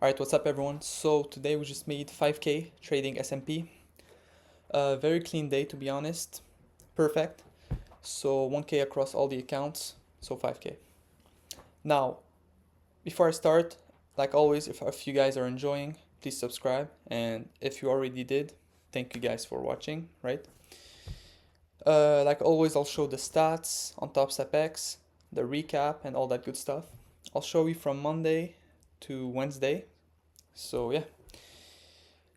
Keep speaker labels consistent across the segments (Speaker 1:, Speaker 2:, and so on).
Speaker 1: Alright, what's up everyone? So today we just made 5k trading S&P. Very clean day to be honest. Perfect. So 1k across all the accounts, so 5k. Now, before I start, like always, if you guys are enjoying, please subscribe. And if you already did, thank you guys for watching, right? Like always, I'll show the stats on TopStepX, the recap, and all that good stuff. I'll show you from Monday to Wednesday. So yeah.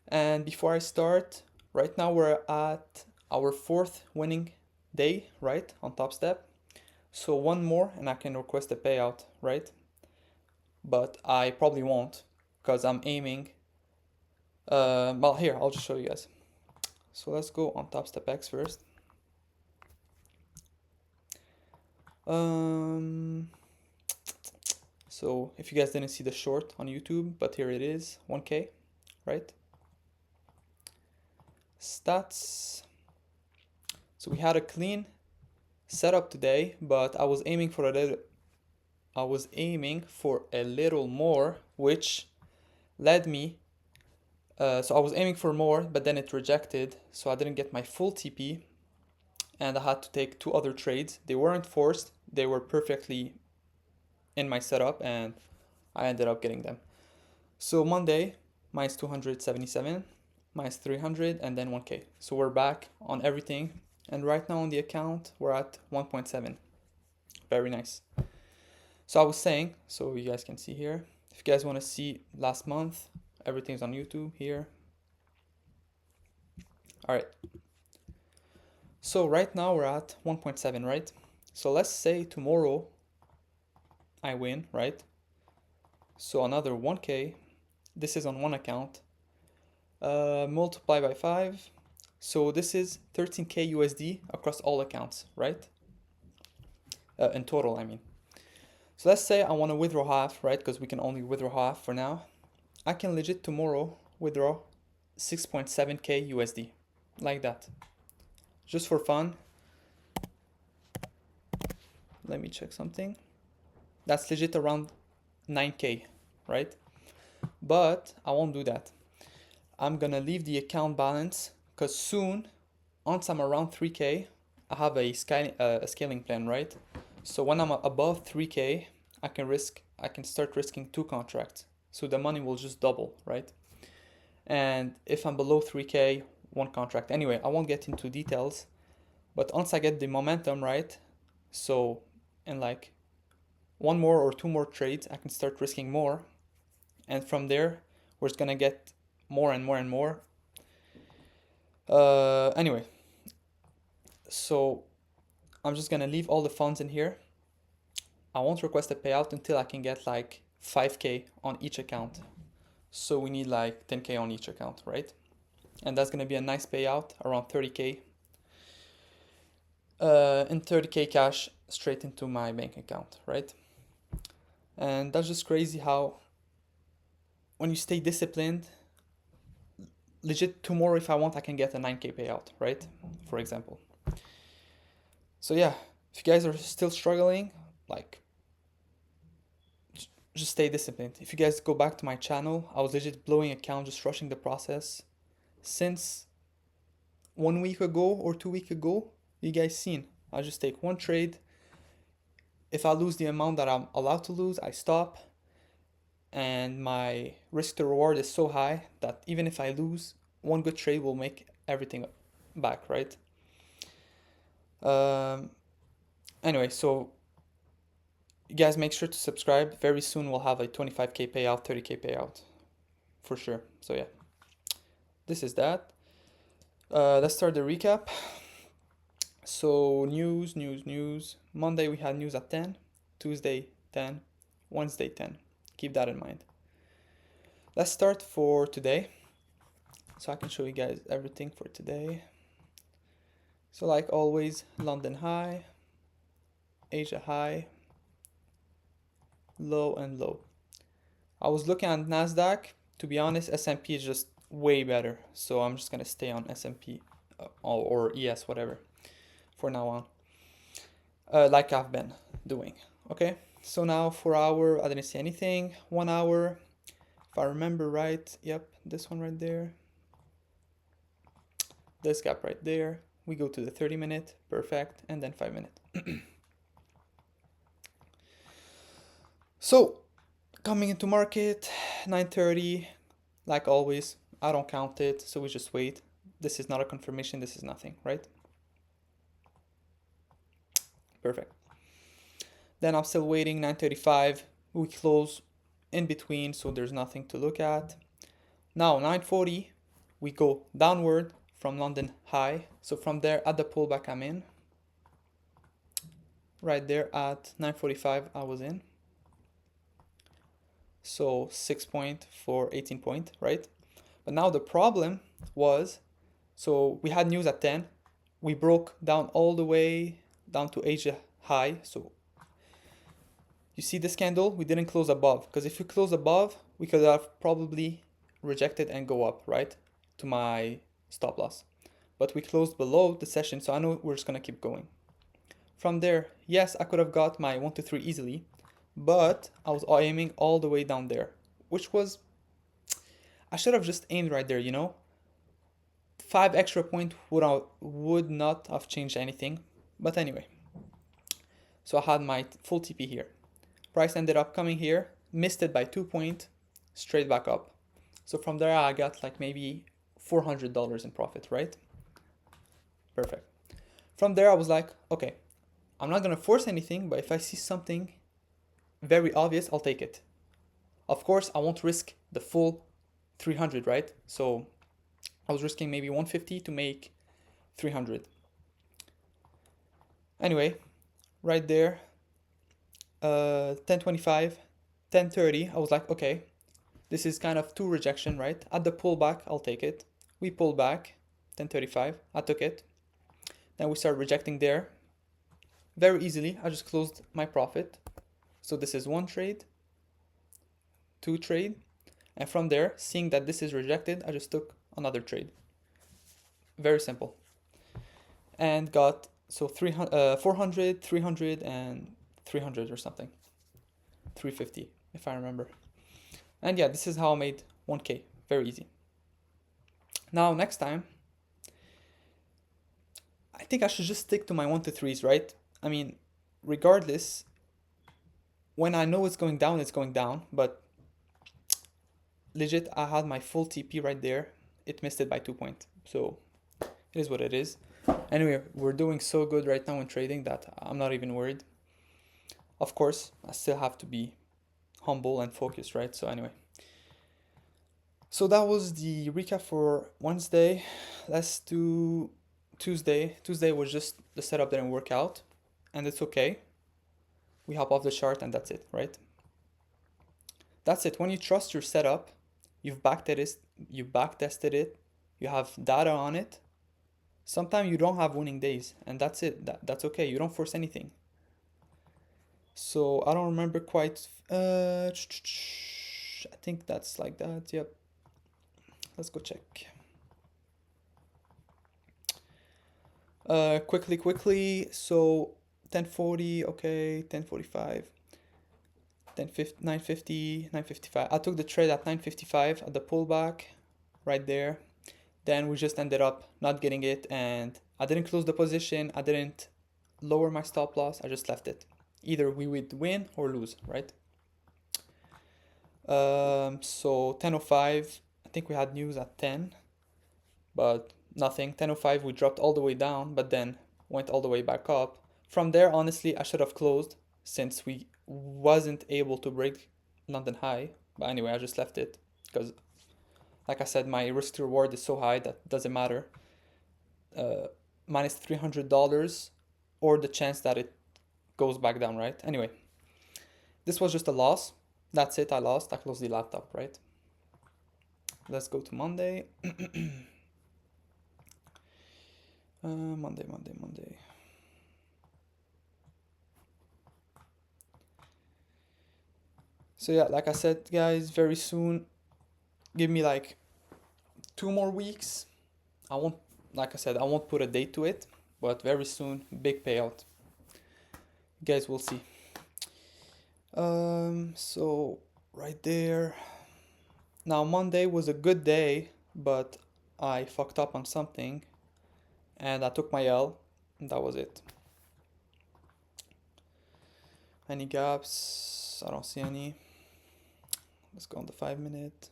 Speaker 1: And before I start, right now we're at our fourth winning day, right, on Top Step. So one more and I can request a payout, right? But I probably won't because I'm aiming. Well, here, I'll just show you guys. So let's go on Top Step X first. So if you guys didn't see the short on YouTube, but here it is, 1k, right? Stats. So we had a clean setup today, but I was aiming for a little more, which led me. So I was aiming for more, but then it rejected, so I didn't get my full TP, and I had to take two other trades. They weren't forced; they were perfectly in my setup, and I ended up getting them. So Monday, minus 277, minus 300, and then 1k. So we're back on everything, and right now on the account we're at 1.7. Very nice. So I was saying, so you guys can see here, if you guys want to see last month, everything's on YouTube here. All right. So right now we're at 1.7, right? So let's say tomorrow I win, right? So another 1k, this is on one account, multiply by 5. So this is 13k USD across all accounts, right? In total, I mean. So let's say I want to withdraw half, right? Because we can only withdraw half for now. I can legit tomorrow withdraw 6.7k USD, like that. Just for fun. Let me check something. That's legit around 9k, right? But I won't do that. I'm gonna leave the account balance because soon, once I'm around 3k, I have a scaling plan, right? So when I'm above 3k, I can start risking two contracts. So the money will just double, right? And if I'm below 3k, one contract. Anyway, I won't get into details, but once I get the momentum, right? So in like one more or two more trades, I can start risking more. And from there, we're just gonna get more and more and more. Anyway, so I'm just gonna leave all the funds in here. I won't request a payout until I can get like 5k on each account. So we need like 10k on each account, right? And that's gonna be a nice payout, around 30k. And 30k cash straight into my bank account, right? And that's just crazy how when you stay disciplined, legit tomorrow if I want I can get a 9k payout, right? For example. So yeah, if you guys are still struggling, like just stay disciplined. If you guys go back to my channel, I was legit blowing account, just rushing the process. Since 1 week ago or 2 weeks ago, you guys seen. I just take one trade. If I lose the amount that I'm allowed to lose, I stop. And my risk to reward is so high that even if I lose, one good trade will make everything back, right? Anyway, so you guys make sure to subscribe. Very soon we'll have a 25k payout, 30k payout for sure. So yeah, this is that. Let's start the recap. So news. Monday we had news at 10, Tuesday 10, Wednesday 10. Keep that in mind. Let's start for today. So I can show you guys everything for today. So like always, London high, Asia high, low and low. I was looking at Nasdaq. To be honest, S&P is just way better. So I'm just gonna stay on S&P or ES, whatever, for now on. Like I've been doing. Okay. So now 4 hour, I didn't see anything. 1 hour, if I remember right, yep, this one right there, this gap right there. We go to the 30-minute, perfect, and then 5-minute. So coming into market, 9:30, like always, I don't count it, so we just wait. This is not a confirmation, this is nothing, right? Perfect. Then I'm still waiting, 9:35, we close in between, so there's nothing to look at. Now 9:40, we go downward from London high. So from there at the pullback I'm in. Right there at 9:45 I was in. So 6 point for 18 point, right? But now the problem was, so we had news at 10. We broke down all the way down to Asia high. So you see this candle, we didn't close above, because if we close above, we could have probably rejected and go up, right, to my stop loss. But we closed below the session, so I know we're just gonna keep going. From there, yes, I could have got my 1 to 3 easily, but I was aiming all the way down there, which was, I should have just aimed right there, you know. 5 extra points would not have changed anything, but anyway. So I had my full TP here. Price ended up coming here, missed it by 2 points, straight back up. So from there I got like maybe $400 in profit, right? Perfect. From there I was like, okay, I'm not gonna force anything, but if I see something very obvious, I'll take it. Of course, I won't risk the full 300, right? So I was risking maybe 150 to make 300. Anyway, right there, 1025, 1030, I was like, okay, this is kind of 2 rejection, right? At the pullback, I'll take it. We pulled back, 1035, I took it. Then we start rejecting there. Very easily, I just closed my profit. So this is 1 trade, 2 trade, and from there, seeing that this is rejected, I just took another trade. Very simple. And got, so 400, 300, and 300 or something. 350, if I remember. And yeah, this is how I made 1K. Very easy. Now, next time, I think I should just stick to my 1 to 3s, right? I mean, regardless, when I know it's going down, it's going down. But legit, I had my full TP right there. It missed it by 2 points. So it is what it is. Anyway, we're doing so good right now in trading that I'm not even worried. Of course, I still have to be humble and focused, right? So anyway. So that was the recap for Wednesday. Let's do Tuesday. Tuesday was just the setup didn't work out, and it's okay. We hop off the chart and that's it, right? That's it. When you trust your setup, you've backtested it, you have data on it. Sometimes you don't have winning days, and that's it. That's okay. You don't force anything. So I don't remember quite. I think that's like that. Yep. Let's go check. Quickly. So 1040. Okay. 1045. 950. 955. I took the trade at 955 at the pullback, right there. Then we just ended up not getting it, and I didn't close the position. I didn't lower my stop loss. I just left it. Either we would win or lose, right? So 10:05, I think we had news at 10, but nothing. 10:05, we dropped all the way down, but then went all the way back up. From there, honestly, I should have closed since we wasn't able to break London high. But anyway, I just left it because, like I said, my risk to reward is so high that doesn't matter. Minus $300 or the chance that it goes back down, right? Anyway, this was just a loss. That's it, I lost. I closed the laptop, right? Let's go to Monday. Monday. So yeah, like I said, guys, very soon, give me like 2 more weeks. Like I said, I won't put a date to it, but very soon, big payout. You guys will see. So right there, Now Monday was a good day, but I fucked up on something and I took my L, and that was it. Any gaps? I don't see any. Let's go on the 5 minute.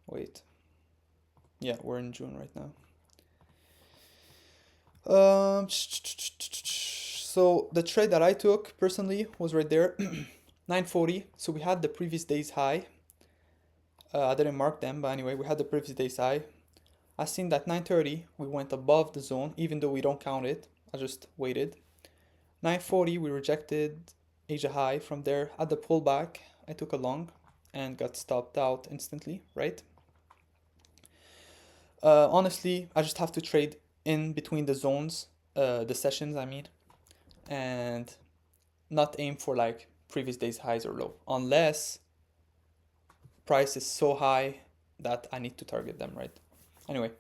Speaker 1: Wait. Yeah, we're in June right now. So the trade that I took personally was right there, 940. So we had the previous day's high. I didn't mark them, but anyway, we had the previous day's high. I seen that 930 we went above the zone, even though we don't count it. I just waited. 940 we rejected Asia high. From there, at the pullback, I took a long and got stopped out instantly, right? Honestly, I just have to trade in between the zones, the sessions, I mean, and not aim for like previous day's highs or low, unless price is so high that I need to target them, right? Anyway,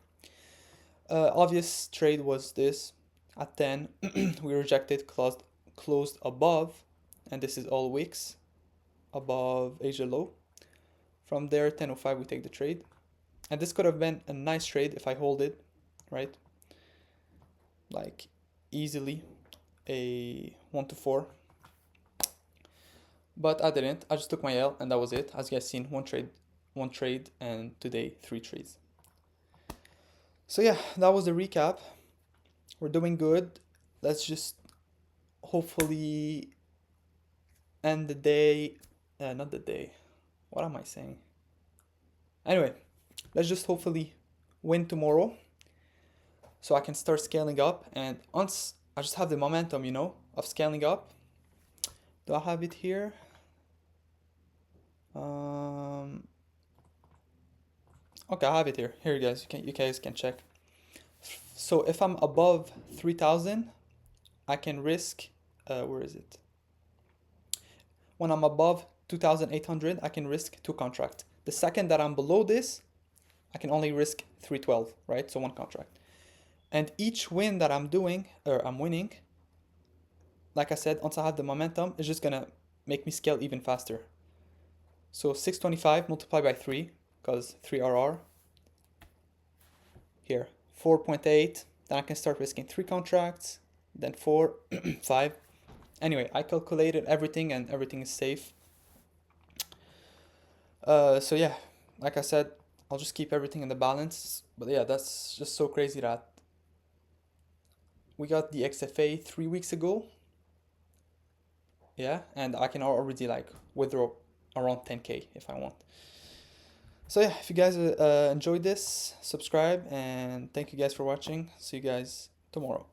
Speaker 1: obvious trade was this. At 10, we rejected, closed above, and this is all wicks above Asia low. From there, 10:05 we take the trade. And this could have been a nice trade if I hold it, right? Like easily a 1-4. But I didn't. I just took my L and that was it. As you guys seen, one trade, and today 3 trades. So yeah, that was the recap. We're doing good. Let's just hopefully end the day. Not the day. What am I saying? Anyway, let's just hopefully win tomorrow so I can start scaling up. And once I just have the momentum, of scaling up. Do I have it here? Okay, I have it here. Here, guys. You guys can check. So if I'm above 3,000, I can risk. Where is it? When I'm above 2,800, I can risk 2 contracts. The second that I'm below this, I can only risk 312, right? So 1 contract. And each win that I'm winning, like I said, once I have the momentum, it's just gonna make me scale even faster. So 625 multiplied by 3, because 3 RR. Here, 4.8. Then I can start risking 3 contracts, then 4, 5. Anyway, I calculated everything and everything is safe. So yeah, like I said, I'll just keep everything in the balance. But yeah, that's just so crazy that we got the XFA 3 weeks ago. Yeah, and I can already like withdraw around 10K if I want. So yeah, if you guys enjoyed this, subscribe, and thank you guys for watching. See you guys tomorrow.